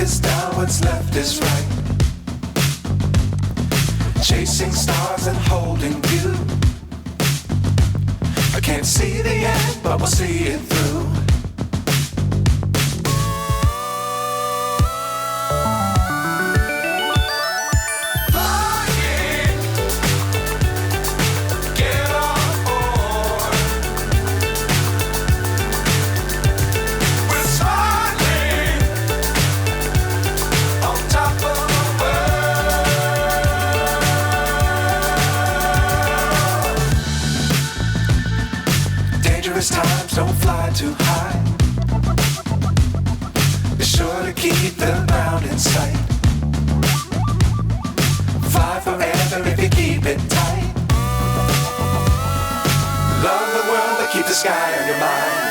is down, what's left is right. Chasing stars and holding you. I can't see the end, but we'll see it through. Times don't fly too high. Be sure to keep the ground in sight. Fly forever if you keep it tight. Love the world, but keep the sky on your mind.